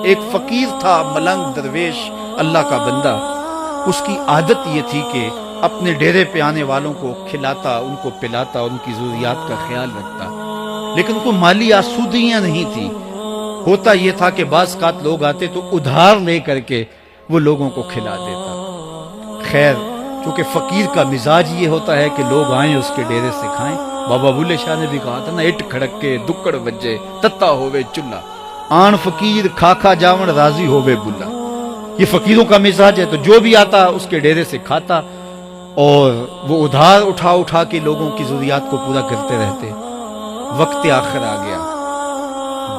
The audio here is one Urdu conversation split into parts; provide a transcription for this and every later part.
ایک فقیر تھا، ملنگ درویش، اللہ کا بندہ. اس کی عادت یہ تھی کہ اپنے ڈیرے پہ آنے والوں کو کھلاتا، ان کو پلاتا، ان کی ضروریات کا خیال رکھتا، لیکن کوئی مالی آسودگیاں نہیں تھی. ہوتا یہ تھا کہ بعض اوقات لوگ آتے تو ادھار لے کر کے وہ لوگوں کو کھلا دیتا. خیر، چونکہ فقیر کا مزاج یہ ہوتا ہے کہ لوگ آئیں اس کے ڈیرے سے کھائیں. بابا بلے شاہ نے بھی کہا تھا نا، اٹ کھڑک کے دکڑ بجے تتا ہوئے چلا، آن فقیر کھا کھا جاون راضی ہوئے بلا. یہ فقیروں کا مزاج ہے. تو جو بھی آتا اس کے ڈیرے سے کھاتا، اور وہ ادھار اٹھا اٹھا کے لوگوں کی ضروریات کو پورا کرتے رہتے. وقت آخر آ گیا،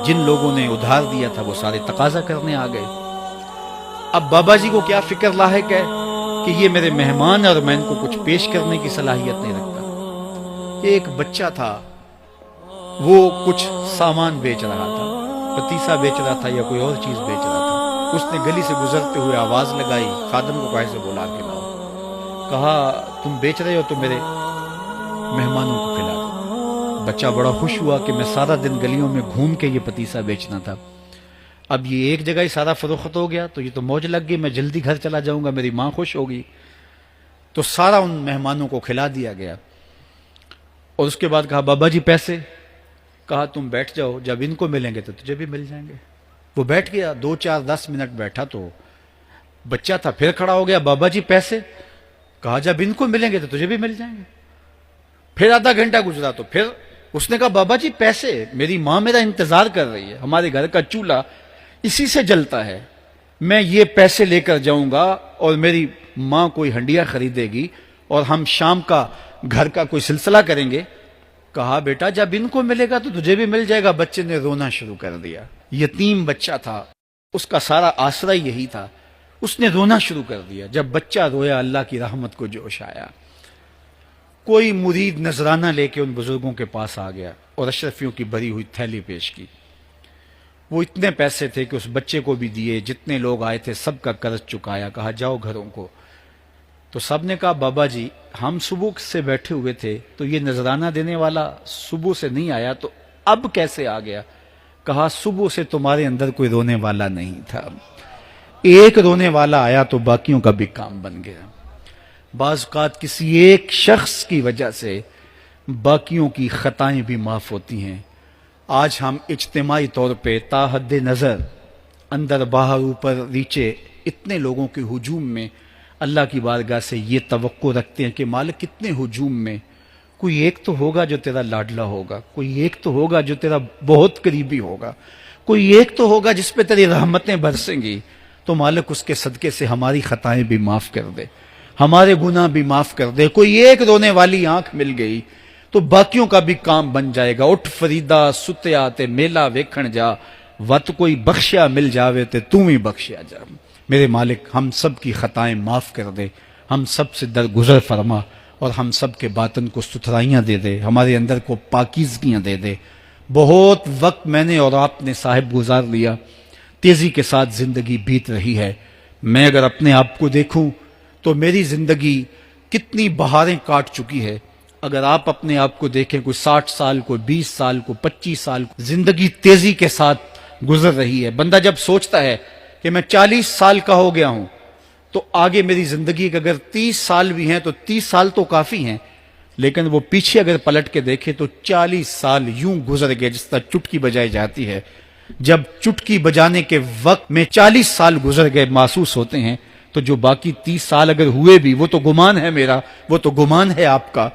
جن لوگوں نے ادھار دیا تھا وہ سارے تقاضا کرنے آ گئے. اب بابا جی کو کیا فکر لاحق ہے کہ یہ میرے مہمان ہیں اور میں ان کو کچھ پیش کرنے کی صلاحیت نہیں رکھتا. ایک بچہ تھا، وہ کچھ سامان بیچ رہا تھا، پتیسا بیچ رہا تھا یا کوئی اور چیز بیچ رہا تھا. اس نے گلی سے گزرتے ہوئے آواز لگائی، خادم کو کہے سے بلا کے لاؤ. کہا تم بیچ رہے ہو تو میرے مہمانوں کو کھلا دو. بچہ بڑا خوش ہوا کہ میں سارا دن گلیوں میں گھوم کے یہ پتیسا بیچنا تھا، اب یہ ایک جگہ ہی سارا فروخت ہو گیا تو یہ تو موج لگ گئی، میں جلدی گھر چلا جاؤں گا، میری ماں خوش ہوگی. تو سارا ان مہمانوں کو کھلا دیا گیا. اور اس کے بعد کہا بابا جی پیسے؟ کہا تم بیٹھ جاؤ، جب ان کو ملیں گے تو تجھے بھی مل جائیں گے. وہ بیٹھ گیا، 2 4 10 منٹ بیٹھا تو بچہ تھا، پھر کھڑا ہو گیا، بابا جی پیسے؟ کہا جب ان کو ملیں گے تو تجھے بھی مل جائیں گے. پھر آدھا گھنٹہ گزرا تو پھر اس نے کہا بابا جی پیسے؟ میری ماں میرا انتظار کر رہی ہے، ہمارے گھر کا چولہا اسی سے جلتا ہے، میں یہ پیسے لے کر جاؤں گا اور میری ماں کوئی ہنڈیا خریدے گی اور ہم شام کا گھر کا کوئی سلسلہ کریں گے. کہا بیٹا جب ان کو ملے گا تو تجھے بھی مل جائے گا. بچے نے رونا شروع کر دیا. یتیم بچہ تھا، اس کا سارا آسرا یہی تھا. اس نے رونا شروع کر دیا. جب بچہ رویا اللہ کی رحمت کو جوش آیا. کوئی مرید نذرانہ لے کے ان بزرگوں کے پاس آ گیا اور اشرفیوں کی بھری ہوئی تھیلی پیش کی. وہ اتنے پیسے تھے کہ اس بچے کو بھی دیے، جتنے لوگ آئے تھے سب کا قرض چکایا. کہا جاؤ گھروں کو. تو سب نے کہا بابا جی ہم صبح سے بیٹھے ہوئے تھے تو یہ نذرانہ دینے والا صبح سے نہیں آیا، تو اب کیسے آ گیا؟ کہا صبح سے تمہارے اندر کوئی رونے والا نہیں تھا، ایک رونے والا آیا تو باقیوں کا بھی کام بن گیا. بعض اوقات کسی ایک شخص کی وجہ سے باقیوں کی خطائیں بھی معاف ہوتی ہیں. آج ہم اجتماعی طور پہ تا حد نظر اندر باہر اوپر نیچے اتنے لوگوں کے ہجوم میں اللہ کی بارگاہ سے یہ توقع رکھتے ہیں کہ مالک کتنے ہجوم میں کوئی ایک تو ہوگا جو تیرا لاڈلا ہوگا، کوئی ایک تو ہوگا جو تیرا بہت قریبی ہوگا، کوئی ایک تو ہوگا جس پہ تیری رحمتیں برسیں گی. تو مالک اس کے صدقے سے ہماری خطائیں بھی معاف کر دے، ہمارے گناہ بھی معاف کر دے. کوئی ایک رونے والی آنکھ مل گئی تو باقیوں کا بھی کام بن جائے گا. اٹھ فریدا ستیا تے میلہ ویکھن جا، وت کوئی بخشیا مل جاوے تے تم ہی بخشیا جا. میرے مالک ہم سب کی خطائیں معاف کر دے، ہم سب سے درگزر فرما اور ہم سب کے باطن کو ستھرائیاں دے دے، ہمارے اندر کو پاکیزگیاں دے دے. بہت وقت میں نے اور آپ نے صاحب گزار لیا، تیزی کے ساتھ زندگی بیت رہی ہے. میں اگر اپنے آپ کو دیکھوں تو میری زندگی کتنی بہاریں کاٹ چکی ہے. اگر آپ اپنے آپ کو دیکھیں، کوئی 60 سال، کوئی 20 سال، کوئی 25 سال، زندگی تیزی کے ساتھ گزر رہی ہے. بندہ جب سوچتا ہے کہ میں 40 سال کا ہو گیا ہوں تو آگے میری زندگی کے اگر 30 سال بھی ہیں تو 30 سال تو کافی ہیں، لیکن وہ پیچھے اگر پلٹ کے دیکھے تو 40 سال یوں گزر گئے جس طرح چٹکی بجائی جاتی ہے. جب چٹکی بجانے کے وقت میں 40 سال گزر گئے محسوس ہوتے ہیں، تو جو باقی 30 سال اگر ہوئے بھی وہ تو گمان ہے میرا، وہ تو گمان ہے آپ کا.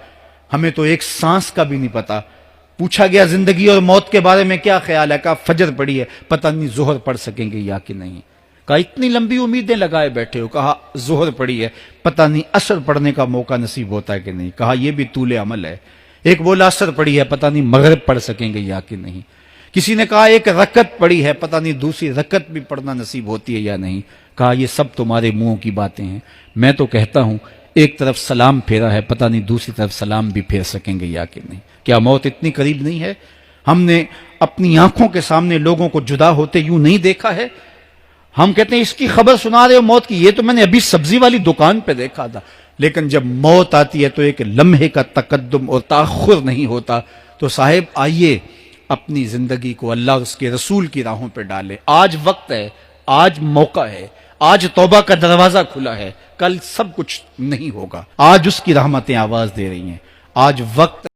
ہمیں تو ایک سانس کا بھی نہیں پتا. پوچھا گیا زندگی اور موت کے بارے میں کیا خیال ہے؟ کہا فجر پڑی ہے، پتہ نہیں ظہر پڑھ سکیں گے یا کہ نہیں. کہا اتنی لمبی امیدیں لگائے بیٹھے ہو. کہا ظہر پڑی ہے، پتہ نہیں عصر پڑھنے کا موقع نصیب ہوتا ہے کہ نہیں. کہا یہ بھی طول عمل ہے. ایک بولا عصر پڑی ہے، پتہ نہیں مغرب پڑھ سکیں گے یا کہ نہیں. کسی نے کہا ایک رکعت پڑی ہے، پتہ نہیں دوسری رکعت بھی پڑھنا نصیب ہوتی ہے یا نہیں. کہا یہ سب تمہارے منہوں کی باتیں ہیں. میں تو کہتا ہوں ایک طرف سلام پھیرا ہے، پتہ نہیں دوسری طرف سلام بھی پھیر سکیں گے یا کہ نہیں. کیا موت اتنی قریب نہیں ہے؟ ہم نے اپنی آنکھوں کے سامنے لوگوں کو جدا ہوتے یوں نہیں دیکھا ہے. ہم کہتے ہیں اس کی خبر سنا رہے ہو موت کی، یہ تو میں نے ابھی سبزی والی دکان پہ دیکھا تھا. لیکن جب موت آتی ہے تو ایک لمحے کا تقدم اور تاخر نہیں ہوتا. تو صاحب آئیے اپنی زندگی کو اللہ اور اس کے رسول کی راہوں پہ ڈالیں. آج وقت ہے، آج موقع ہے، آج توبہ کا دروازہ کھلا ہے. کل سب کچھ نہیں ہوگا. آج اس کی رحمتیں آواز دے رہی ہیں. آج وقت